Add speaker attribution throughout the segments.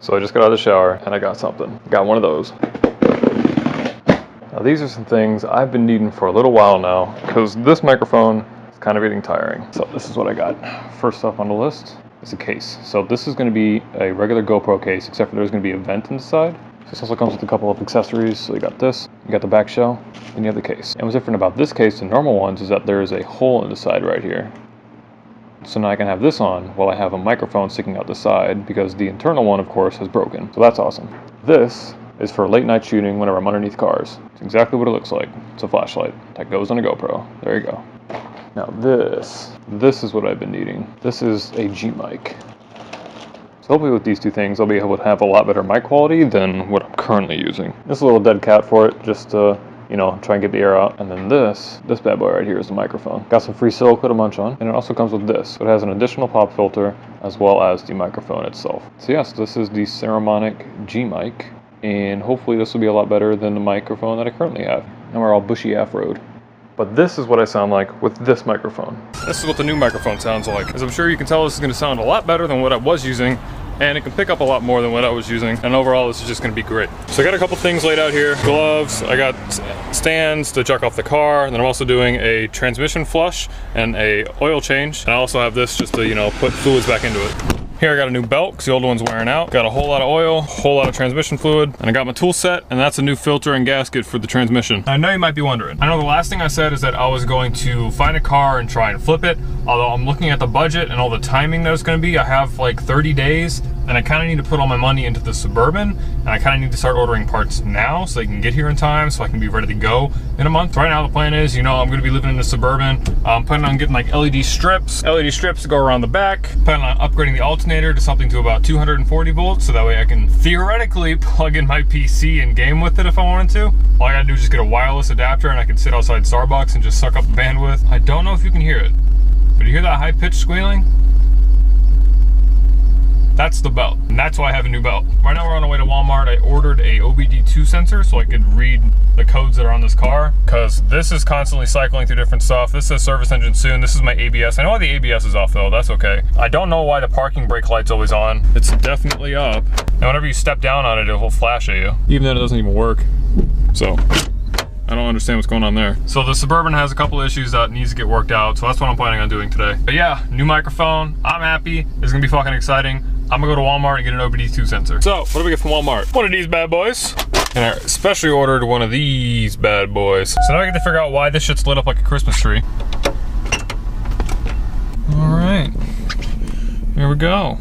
Speaker 1: So I just got out of the shower and I got something. Got one of those. Now these are some things I've been needing for a little while now because this microphone is kind of getting tiring. So this is what I got. First up on the list is a case. So this is going to be a regular GoPro case, except for there's going to be a vent inside. This also comes with a couple of accessories. So you got this, you got the back shell, and you have the case. And what's different about this case than normal ones is that there is a hole in the side right here. So now I can have this on while I have a microphone sticking out the side because the internal one, of course, is broken. So that's awesome. This is for late night shooting whenever I'm underneath cars. It's exactly what it looks like. It's a flashlight that goes on a GoPro. There you go. Now this is what I've been needing. This is a G mic. So hopefully with these two things, I'll be able to have a lot better mic quality than what I'm currently using. This is a little dead cat for it, just to, you know, try and get the air out. And then this bad boy right here is the microphone. Got some free silica to munch on, and it also comes with this. So it has an additional pop filter as well as the microphone itself. So yes, this is the Ceramonic G mic, and hopefully this will be a lot better than the microphone that I currently have. And we're all bushy afroed. But this is what I sound like with this microphone. This is what the new microphone sounds like. As I'm sure you can tell, this is going to sound a lot better than what I was using, and it can pick up a lot more than what I was using, and overall this is just going to be great. So I got a couple things laid out here. Gloves, I got stands to chuck off the car, and then I'm also doing a transmission flush and a oil change, and I also have this just to, you know, put fluids back into it. Here I got a new belt because the old one's wearing out. Got a whole lot of oil, a whole lot of transmission fluid, and I got my tool set, and that's a new filter and gasket for the transmission. I know you might be wondering. I know the last thing I said is that I was going to find a car and try and flip it, although I'm looking at the budget and all the timing that it's going to be. I have like 30 days, and I kind of need to put all my money into the Suburban, and I kind of need to start ordering parts now so they can get here in time so I can be ready to go in a month. Right now the plan is, you know, I'm going to be living in the Suburban. I'm planning on getting like LED strips to go around the back. Planning on upgrading the alternator to something to about 240 volts, so that way I can theoretically plug in my PC and game with it if I wanted to. All I gotta do is just get a wireless adapter and I can sit outside Starbucks and just suck up the bandwidth. I don't know if you can hear it, but you hear that high-pitched squealing? That's the belt, and that's why I have a new belt. Right now we're on our way to Walmart. I ordered a OBD2 sensor so I could read the codes that are on this car, because this is constantly cycling through different stuff. This says service engine soon. This is my ABS. I know why the ABS is off though, that's okay. I don't know why the parking brake light's always on. It's definitely up. And whenever you step down on it, it will flash at you, even though it doesn't even work. So I don't understand what's going on there. So the Suburban has a couple issues that needs to get worked out, so that's what I'm planning on doing today. But yeah, new microphone. I'm happy. It's gonna be fucking exciting. I'm gonna go to Walmart and get an OBD2 sensor. So, what do we get from Walmart? One of these bad boys. And I especially ordered one of these bad boys. So now I get to figure out why this shit's lit up like a Christmas tree. All right, here we go.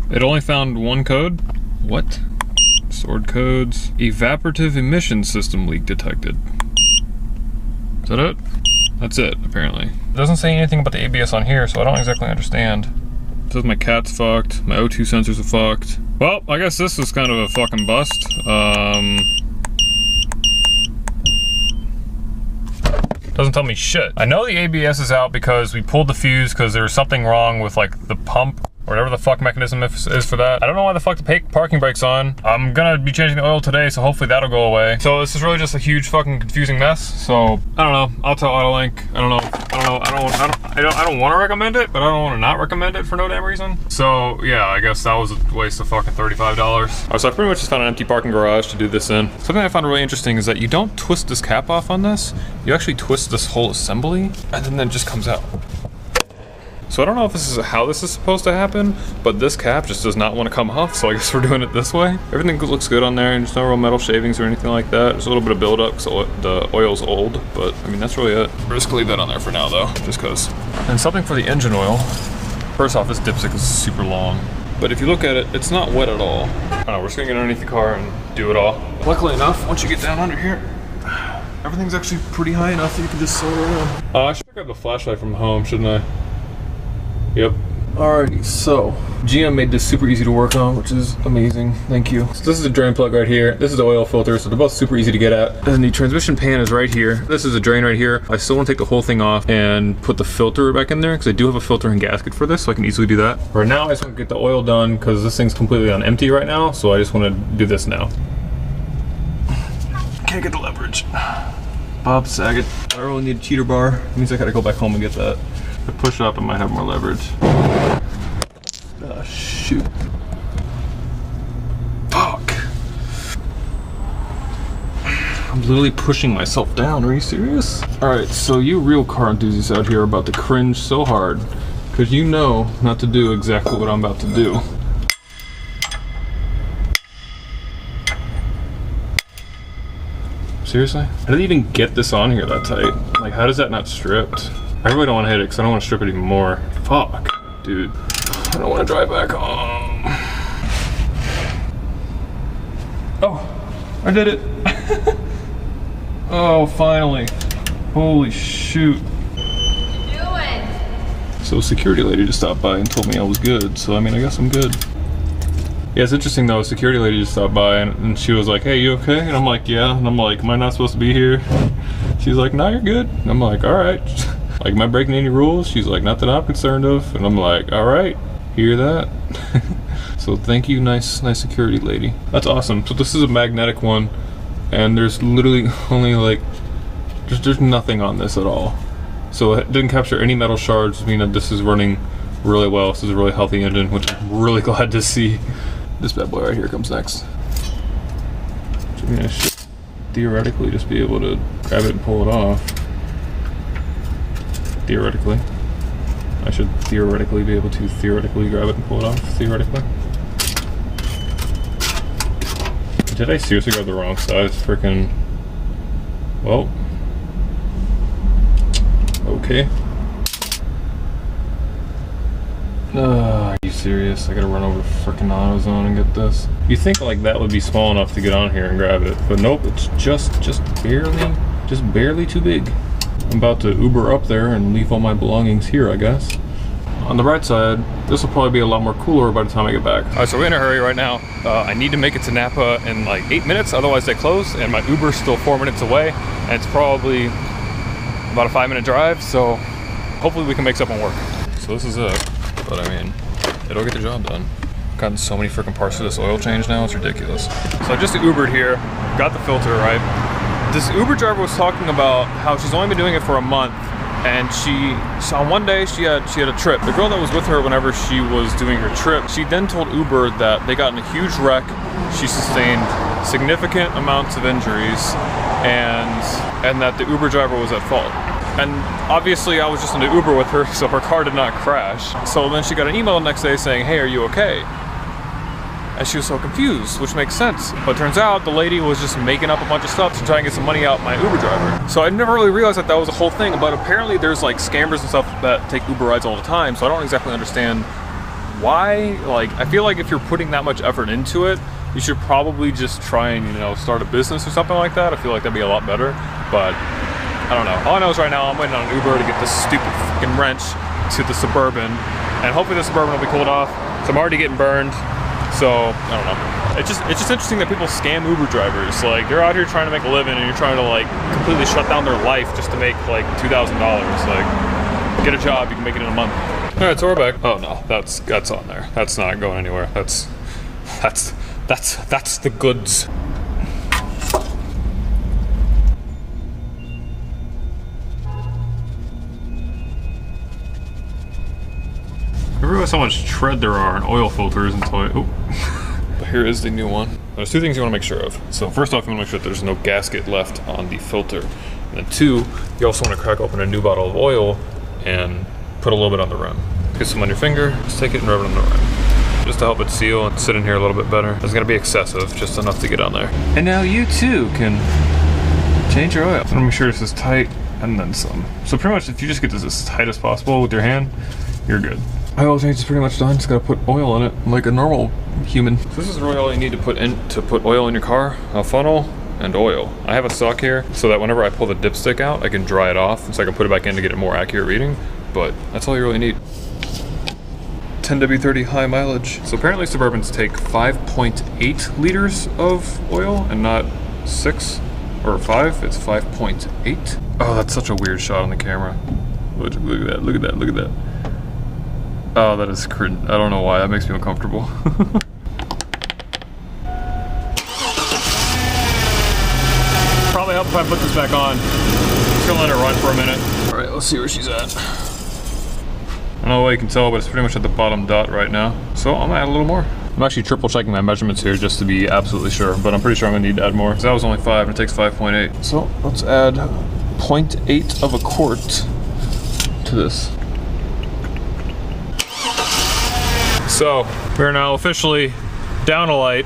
Speaker 1: It only found one code. What? Stored codes. Evaporative emission system leak detected. Is that it? That's it, apparently. It doesn't say anything about the ABS on here, so I don't exactly understand. It says my cat's fucked, my O2 sensors are fucked. Well, I guess this is kind of a fucking bust. Doesn't tell me shit. I know the ABS is out because we pulled the fuse because there was something wrong with like the pump, or whatever the fuck mechanism is for that. I don't know why the fuck the parking brake's on. I'm gonna be changing the oil today, so hopefully that'll go away. So this is really just a huge fucking confusing mess. So I don't know. I'll tell Autolink. I don't want to recommend it, but I don't want to not recommend it for no damn reason. So yeah, I guess that was a waste of fucking $35. So I pretty much just found an empty parking garage to do this in. Something I found really interesting is that you don't twist this cap off on this. You actually twist this whole assembly, and then it just comes out. So I don't know if this is how this is supposed to happen, but this cap just does not want to come off, so I guess we're doing it this way. Everything looks good on there, and there's no real metal shavings or anything like that. There's a little bit of buildup because the oil's old, but I mean, that's really it. We're just gonna leave that on there for now though, just cause. And something for the engine oil. First off, this dipstick is super long, but if you look at it, it's not wet at all. I don't know, we're just gonna get underneath the car and do it all. Luckily enough, once you get down under here, everything's actually pretty high enough that you can just slow around. I should pick up the flashlight from home, shouldn't I? Yep. Alrighty, so GM made this super easy to work on, which is amazing. Thank you. So this is a drain plug right here. This is the oil filter, so they're both super easy to get at. And the transmission pan is right here. This is a drain right here. I still want to take the whole thing off and put the filter back in there because I do have a filter and gasket for this, so I can easily do that. Right now, I just want to get the oil done because this thing's completely on empty right now, so I just want to do this now. Can't get the leverage. Bob Saget. I don't really need a cheater bar. It means I gotta go back home and get that. If I push up, I might have more leverage. Oh, shoot. Fuck. I'm literally pushing myself down. Are you serious? Alright, so you real car enthusiasts out here are about to cringe so hard because you know not to do exactly what I'm about to do. Seriously? How did they even get this on here that tight? Like, how does that not stripped? I really don't want to hit it because I don't want to strip it even more. Fuck, dude. I don't want to drive back home. Oh, I did it. Oh, finally. Holy shoot.
Speaker 2: What you doing?
Speaker 1: So security lady just stopped by and told me I was good. So, I mean, I guess I'm good. Yeah, it's interesting though, security lady just stopped by and she was like, hey, you okay? And I'm like, yeah. And I'm like, am I not supposed to be here? She's like, no, you're good. And I'm like, all right. Like, am I breaking any rules? She's like, not that I'm concerned of. And I'm like, all right, hear that? So thank you, nice security lady. That's awesome. So this is a magnetic one and there's literally only like, there's nothing on this at all. So it didn't capture any metal shards, meaning that this is running really well. This is a really healthy engine, which I'm really glad to see. This bad boy right here comes next. So I mean, I should theoretically just be able to grab it and pull it off. Theoretically. I should theoretically be able to theoretically grab it and pull it off. Theoretically. Did I seriously grab the wrong size? Freaking. Well. Okay. Are you serious? I gotta run over freaking AutoZone and get this. You think like that would be small enough to get on here and grab it, but nope, it's just barely too big. I'm about to Uber up there and leave all my belongings here, I guess. On the right side, this will probably be a lot more cooler by the time I get back. All right, so we're in a hurry right now. I need to make it to Napa in like 8 minutes, otherwise they close, and my Uber's still 4 minutes away, and it's probably about a 5-minute drive, so hopefully we can make something work. So this is it. But I mean, it'll get the job done. I've gotten so many freaking parts for this oil change now, it's ridiculous. So I just Ubered here, got the filter right. This Uber driver was talking about how she's only been doing it for a month, and so one day she had a trip. The girl that was with her whenever she was doing her trip, she then told Uber that they got in a huge wreck. She sustained significant amounts of injuries, and that the Uber driver was at fault. And obviously I was just in the Uber with her, so her car did not crash. So then she got an email the next day saying, hey, are you okay? And she was so confused, which makes sense. But turns out the lady was just making up a bunch of stuff to try and get some money out my Uber driver. So I never really realized that that was a whole thing, but apparently there's like scammers and stuff that take Uber rides all the time, so I don't exactly understand why. Like, I feel like if you're putting that much effort into it, you should probably just try and, you know, start a business or something like that. I feel like that'd be a lot better, but I don't know. All I know is right now I'm waiting on an Uber to get this stupid fucking wrench to the Suburban, and hopefully the Suburban will be cooled off. So I'm already getting burned, so I don't know. It's just interesting that people scam Uber drivers. Like, they're out here trying to make a living, and you're trying to like completely shut down their life just to make like $2,000. Like, get a job, you can make it in a month. All right, so we're back. Oh no, that's on there. That's not going anywhere. That's the goods. I realize how much tread there are in oil filters until Here is the new one. There's two things you want to make sure of. So first off, you want to make sure that there's no gasket left on the filter. And then two, you also want to crack open a new bottle of oil and put a little bit on the rim. Get some on your finger, just take it and rub it on the rim. Just to help it seal and sit in here a little bit better. It's going to be excessive, just enough to get on there. And now you too can change your oil. I want to make sure this is tight and then some. So pretty much if you just get this as tight as possible with your hand, you're good. Oil change is pretty much done. Just gotta put oil in it like a normal human. So this is really all you need to put oil in your car: a funnel and oil. I have a sock here so that whenever I pull the dipstick out, I can dry it off, and so I can put it back in to get a more accurate reading. But that's all you really need. 10W30 high mileage. So apparently Suburbans take 5.8 liters of oil and not 6 or 5. It's 5.8. Oh, that's such a weird shot on the camera. Look at that! Look at that! Look at that! Oh, that is cringe. I don't know why, that makes me uncomfortable. Probably help if I put this back on. Just gonna let her run for a minute. All right, let's see where she's at. I don't know what you can tell, but it's pretty much at the bottom dot right now. So I'm gonna add a little more. I'm actually triple checking my measurements here just to be absolutely sure, but I'm pretty sure I'm gonna need to add more. Because that was only 5 and it takes 5.8. So let's add 0.8 of a quart to this. So we're now officially down a light.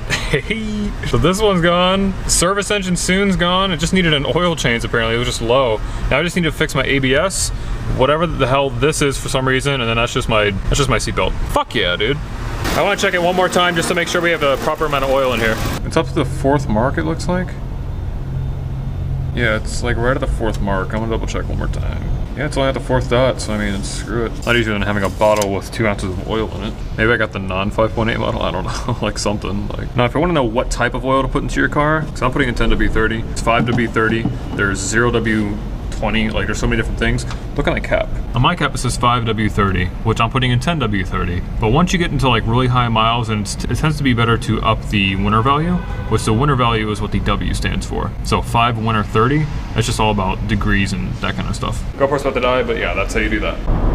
Speaker 1: So this one's gone. Service engine soon's gone. It just needed an oil change apparently. It was just low. Now I just need to fix my ABS, whatever the hell this is for some reason, and then that's just my seatbelt. Fuck yeah, dude. I want to check it one more time just to make sure we have the proper amount of oil in here. It's up to the 4th mark, it looks like. Yeah, it's like right at the 4th mark. I'm gonna double check one more time. Yeah, it's only at the 4th dot, so I mean, screw it. Not easier than having a bottle with 2 ounces of oil in it. Maybe I got the non 5.8 model, I don't know, like something. Like, now if you wanna know what type of oil to put into your car, because I'm putting in 10W30, it's 5W30, there's 0W20, like there's so many different things. Look on the cap. On my cap it says 5W30, which I'm putting in 10W30. But once you get into like really high miles, and it tends to be better to up the winter value, which the winter value is what the W stands for. So 5 winter 30, that's just all about degrees and that kind of stuff. GoPro's about to die, but yeah, that's how you do that.